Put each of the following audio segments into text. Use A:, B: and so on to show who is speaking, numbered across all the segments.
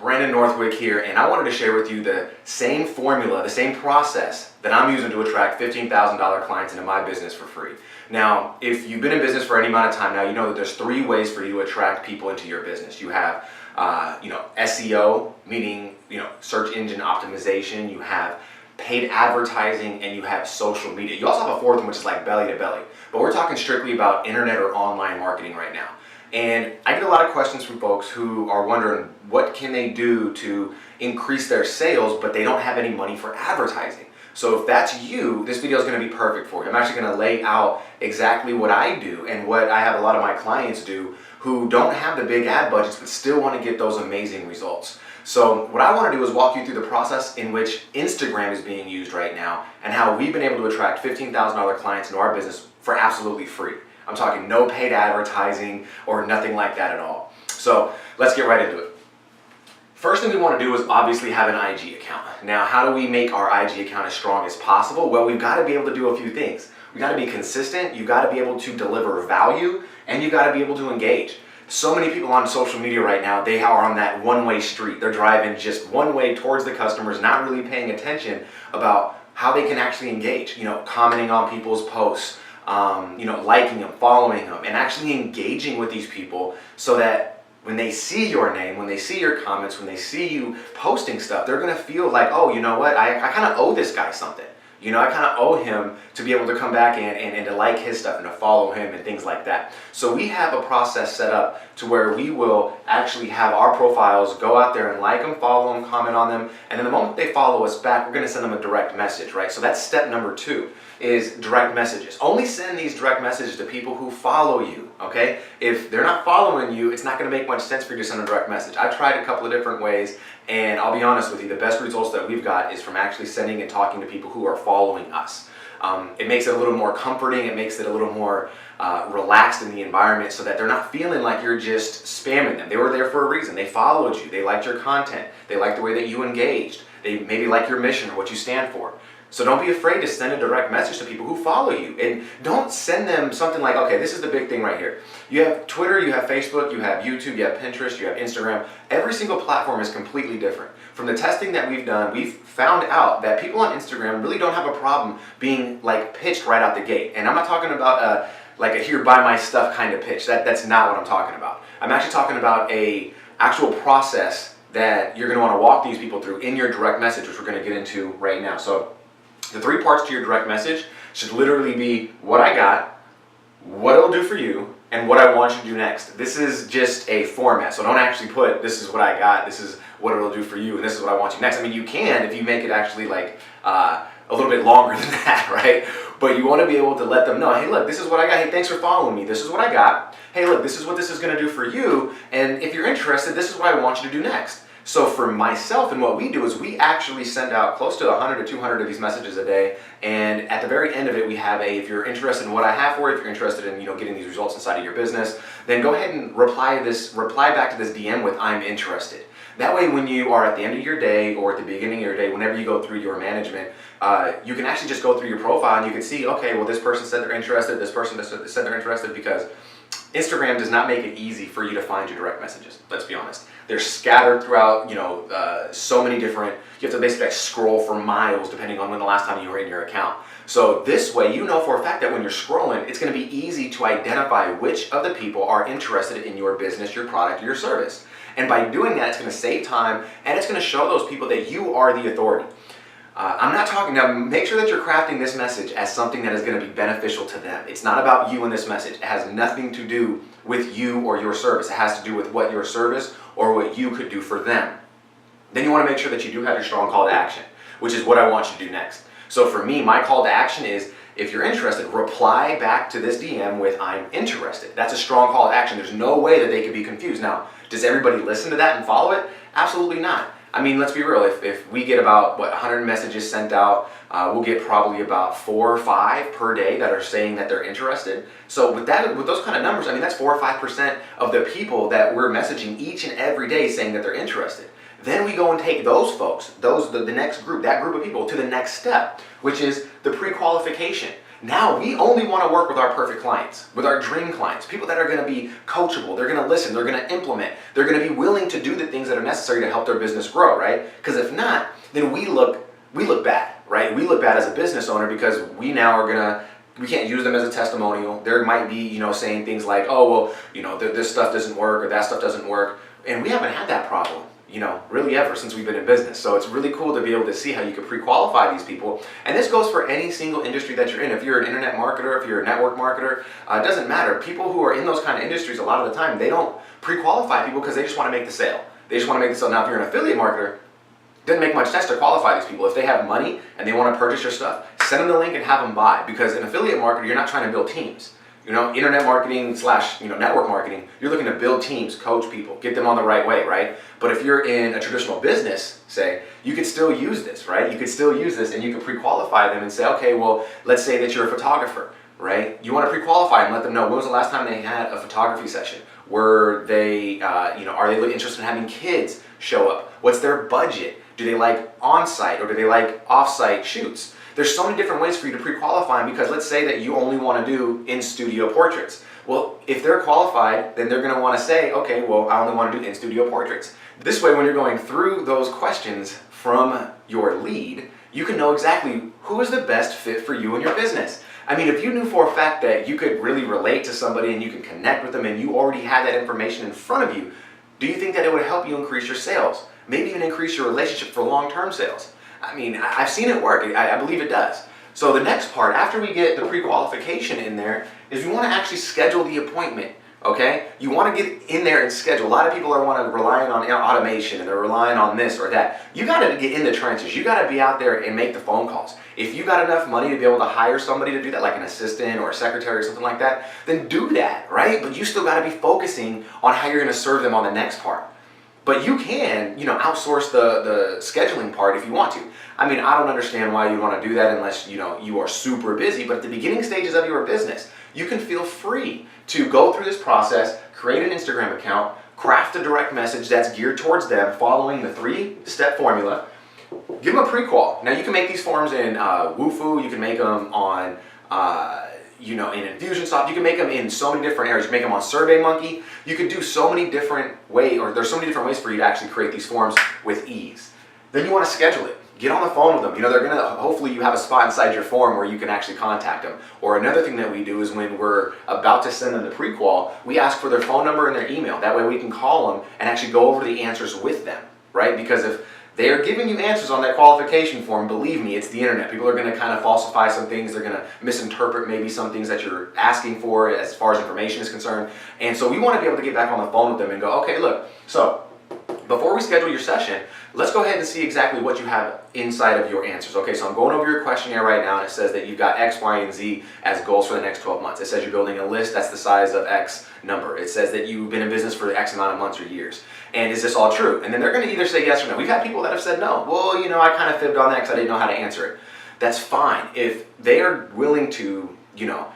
A: Brandon Northwick here, and I wanted to share with you the same formula, the same process that I'm using to attract $15,000 clients into my business for free. Now, if you've been in business for any amount of time now, you know that there's 3 ways for you to attract people into your business. You have, SEO, meaning, search engine optimization. You have paid advertising, and you have social media. You also have a 4th one, which is like belly to belly. But we're talking strictly about internet or online marketing right now. And I get a lot of questions from folks who are wondering what can they do to increase their sales, but they don't have any money for advertising. So if that's you, this video is going to be perfect for you. I'm actually going to lay out exactly what I do and what I have a lot of my clients do who don't have the big ad budgets but still want to get those amazing results. So what I want to do is walk you through the process in which Instagram is being used right now and how we've been able to attract $15,000 clients into our business for absolutely free. I'm talking no paid advertising or nothing like that at all. So let's get right into it. First thing we want to do is obviously have an IG account. Now, how do we make our IG account as strong as possible? Well, we've got to be able to do a few things. We've got to be consistent, you've got to be able to deliver value, and you've got to be able to engage. So many people on social media right now, they are on that one-way street. They're driving just one way towards the customers, not really paying attention about how they can actually engage, commenting on people's posts, liking them, following them, and actually engaging with these people so that when they see your name, when they see your comments, when they see you posting stuff, they're going to feel like, oh, you know what, I kind of owe this guy something. I kind of owe him to be able to come back and to like his stuff and to follow him and things like that. So we have a process set up to where we will actually have our profiles go out there and like them, follow them, comment on them, and then the moment they follow us back, we're going to send them a direct message, right? So that's step number 2. Is direct messages. Only send these direct messages to people who follow you, okay? If they're not following you, it's not going to make much sense for you to send a direct message. I've tried a couple of different ways, and I'll be honest with you, the best results that we've got is from actually sending and talking to people who are following us. It makes it a little more comforting, it makes it a little more relaxed in the environment so that they're not feeling like you're just spamming them. They were there for a reason. They followed you, they liked your content, they liked the way that you engaged, they maybe like your mission or what you stand for. So don't be afraid to send a direct message to people who follow you. And don't send them something like, okay, this is the big thing right here. You have Twitter, you have Facebook, you have YouTube, you have Pinterest, you have Instagram. Every single platform is completely different. From the testing that we've done, we've found out that people on Instagram really don't have a problem being pitched right out the gate. And I'm not talking about a here buy my stuff kind of pitch. That's not what I'm talking about. I'm actually talking about a actual process that you're going to want to walk these people through in your direct message, which we're going to get into right now. So the 3 parts to your direct message should literally be what I got, what it'll do for you, and what I want you to do next. This is just a format, so don't actually put this is what I got, this is what it'll do for you, and this is what I want you next. I mean, you can if you make it actually a little bit longer than that, right? But you want to be able to let them know, hey, look, this is what I got. Hey, thanks for following me. This is what I got. Hey, look, this is what this is going to do for you, and if you're interested, this is what I want you to do next. So for myself and what we do is we actually send out close to 100 to 200 of these messages a day, and at the very end of it we have if you're interested in what I have for you, if you're interested in getting these results inside of your business, then go ahead and reply back to this DM with I'm interested. That way when you are at the end of your day or at the beginning of your day, whenever you go through your management, you can actually just go through your profile and you can see, okay, well this person said they're interested, this person said they're interested, because Instagram does not make it easy for you to find your direct messages, let's be honest. They're scattered throughout, so many different, you have to basically scroll for miles depending on when the last time you were in your account. So this way, for a fact that when you're scrolling, it's going to be easy to identify which of the people are interested in your business, your product, or your service. And by doing that, it's going to save time and it's going to show those people that you are the authority. I'm not talking, now make sure that you're crafting this message as something that is going to be beneficial to them. It's not about you in this message. It has nothing to do with you or your service. It has to do with what your service or what you could do for them. Then you want to make sure that you do have your strong call to action, which is what I want you to do next. So for me, my call to action is, if you're interested, reply back to this DM with I'm interested. That's a strong call to action. There's no way that they could be confused. Now, does everybody listen to that and follow it? Absolutely not. I mean, let's be real. If we get about 100 messages sent out, we'll get probably about 4 or 5 per day that are saying that they're interested. So with those kind of numbers, I mean, that's 4 or 5% of the people that we're messaging each and every day saying that they're interested. Then we go and take those folks, the next group, that group of people, to the next step, which is the pre-qualification. Now we only want to work with our perfect clients, with our dream clients, people that are going to be coachable, they're going to listen, they're going to implement, they're going to be willing to do the things that are necessary to help their business grow, right? Because if not, then we look bad, right? We look bad as a business owner because we now are we can't use them as a testimonial. There might be, saying things like, oh, well, this stuff doesn't work or that stuff doesn't work. And we haven't had that problem, really ever since we've been in business. So it's really cool to be able to see how you can pre-qualify these people. And this goes for any single industry that you're in. If you're an internet marketer, if you're a network marketer, it doesn't matter. People who are in those kind of industries, a lot of the time, they don't pre-qualify people because they just want to make the sale. They just want to make the sale. Now, if you're an affiliate marketer, it doesn't make much sense to qualify these people. If they have money and they want to purchase your stuff, send them the link and have them buy. Because an affiliate marketer, you're not trying to build teams. Internet marketing / network marketing, you're looking to build teams, coach people, get them on the right way, right? But if you're in a traditional business, say, you could still use this, right? You could still use this and you could pre-qualify them and say, okay, well, let's say that you're a photographer, right? You want to pre-qualify and let them know when was the last time they had a photography session? Were they, are they interested in having kids show up? What's their budget? Do they like on-site or do they like off-site shoots? There's so many different ways for you to pre-qualify them because let's say that you only want to do in-studio portraits. Well, if they're qualified, then they're going to want to say, okay, well, I only want to do in-studio portraits. This way, when you're going through those questions from your lead, you can know exactly who is the best fit for you and your business. I mean, if you knew for a fact that you could really relate to somebody and you can connect with them and you already had that information in front of you, do you think that it would help you increase your sales? Maybe even increase your relationship for long-term sales? I mean, I've seen it work. I believe it does. So the next part, after we get the pre-qualification in there, is we want to actually schedule the appointment, okay? You want to get in there and schedule. A lot of people are relying on automation and they're relying on this or that. You got to get in the trenches. You got to be out there and make the phone calls. If you got enough money to be able to hire somebody to do that, like an assistant or a secretary or something like that, then do that, right? But you still got to be focusing on how you're going to serve them on the next part. But you can, outsource the scheduling part if you want to. I mean, I don't understand why you want to do that unless, you are super busy. But at the beginning stages of your business, you can feel free to go through this process, create an Instagram account, craft a direct message that's geared towards them, following the 3-step formula. Give them a pre-qual. Now, you can make these forms in Woofu. You can make them on in Infusionsoft. You can make them in so many different areas. You can make them on SurveyMonkey. You could do so many different ways, or there's so many different ways for you to actually create these forms with ease. Then you want to schedule it. Get on the phone with them. They're going to, hopefully you have a spot inside your form where you can actually contact them. Or another thing that we do is when we're about to send them the pre-qual, we ask for their phone number and their email. That way we can call them and actually go over the answers with them, right? Because if they are giving you answers on that qualification form, believe me, it's the internet. People are going to kind of falsify some things. They're going to misinterpret maybe some things that you're asking for as far as information is concerned. And so we want to be able to get back on the phone with them and go, okay, look, so before we schedule your session, let's go ahead and see exactly what you have inside of your answers. Okay, so I'm going over your questionnaire right now, and it says that you've got X, Y, and Z as goals for the next 12 months. It says you're building a list that's the size of X number. It says that you've been in business for X amount of months or years. And is this all true? And then they're going to either say yes or no. We've had people that have said no. Well, I kind of fibbed on that because I didn't know how to answer it. That's fine. If they are willing to,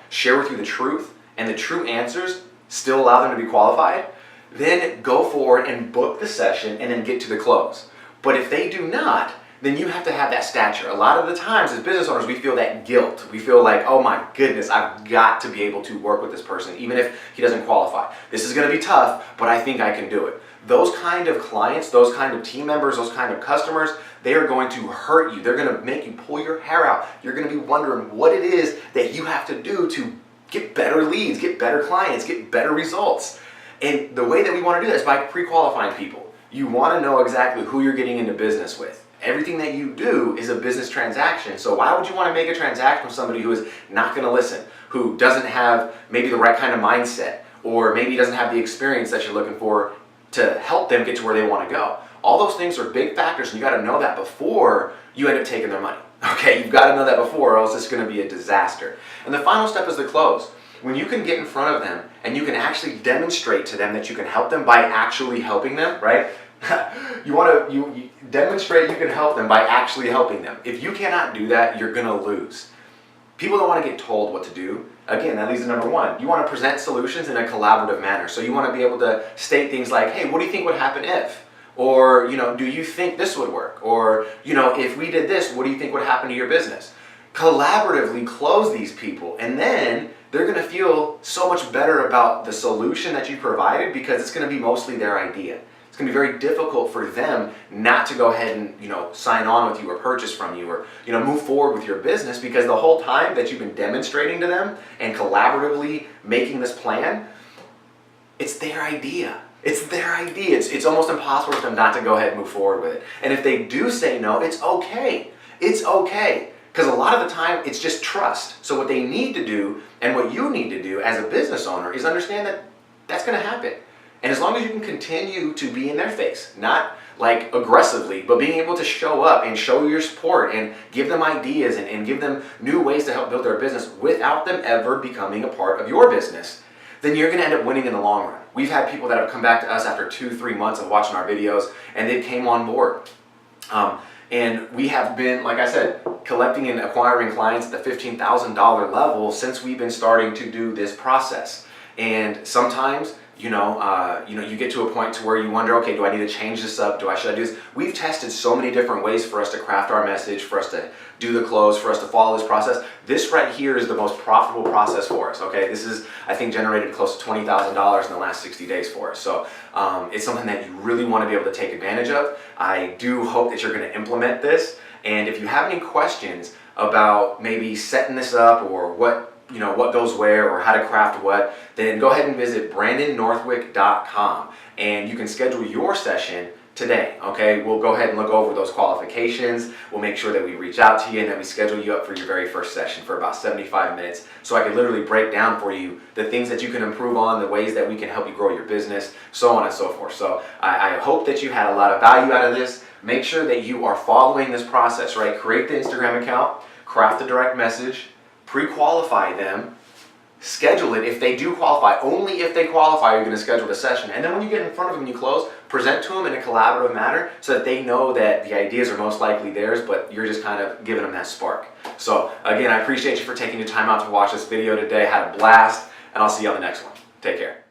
A: share with you the truth and the true answers still allow them to be qualified, then go forward and book the session and then get to the close. But if they do not, then you have to have that stature. A lot of the times as business owners, we feel that guilt. We feel like, oh my goodness, I've got to be able to work with this person, even if he doesn't qualify. This is going to be tough, but I think I can do it. Those kind of clients, those kind of team members, those kind of customers, they are going to hurt you. They're going to make you pull your hair out. You're going to be wondering what it is that you have to do to get better leads, get better clients, get better results. And the way that we want to do that is by pre-qualifying people. You want to know exactly who you're getting into business with. Everything that you do is a business transaction. So why would you want to make a transaction with somebody who is not going to listen, who doesn't have maybe the right kind of mindset, or maybe doesn't have the experience that you're looking for to help them get to where they want to go? All those things are big factors, and you got to know that before you end up taking their money. Okay, you've got to know that before, or else it's going to be a disaster. And the final step is the close. When you can get in front of them and you can actually demonstrate to them that you can help them by actually helping them, right? you demonstrate you can help them by actually helping them. If you cannot do that, you're going to lose. People don't want to get told what to do. Again, that leads to number one. You want to present solutions in a collaborative manner. So you want to be able to state things like, hey, what do you think would happen if? Or, do you think this would work? Or, if we did this, what do you think would happen to your business? collaboratively close these people, and then they're going to feel so much better about the solution that you provided because it's going to be mostly their idea. It's going to be very difficult for them not to go ahead and, sign on with you or purchase from you or, move forward with your business, because the whole time that you've been demonstrating to them and collaboratively making this plan, it's their idea. It's their idea. It's almost impossible for them not to go ahead and move forward with it. And if they do say no, it's okay. It's okay. Because a lot of the time, it's just trust. So what they need to do and what you need to do as a business owner is understand that that's going to happen. And as long as you can continue to be in their face, not like aggressively, but being able to show up and show your support and give them ideas and give them new ways to help build their business without them ever becoming a part of your business, then you're going to end up winning in the long run. We've had people that have come back to us after 2-3 months of watching our videos, and they came on board. And we have been, like I said, collecting and acquiring clients at the $15,000 level since we've been starting to do this process. And sometimes, you get to a point to where you wonder, okay, do I need to change this up? Should I do this? We've tested so many different ways for us to craft our message, for us to do the close, for us to follow this process. This right here is the most profitable process for us, okay? This is, I think, generated close to $20,000 in the last 60 days for us. So it's something that you really want to be able to take advantage of. I do hope that you're going to implement this. And if you have any questions about maybe setting this up or what goes where or how to craft what, then go ahead and visit brandonnorthwick.com and you can schedule your session today, okay? We'll go ahead and look over those qualifications. We'll make sure that we reach out to you and that we schedule you up for your very first session for about 75 minutes so I can literally break down for you the things that you can improve on, the ways that we can help you grow your business, so on and so forth. So I hope that you had a lot of value out of this. Make sure that you are following this process, right? Create the Instagram account, craft a direct message, pre-qualify them, schedule it. If they do qualify, only if they qualify, you're going to schedule the session. And then when you get in front of them and you close, present to them in a collaborative manner so that they know that the ideas are most likely theirs, but you're just kind of giving them that spark. So again, I appreciate you for taking your time out to watch this video today. I had a blast, and I'll see you on the next one. Take care.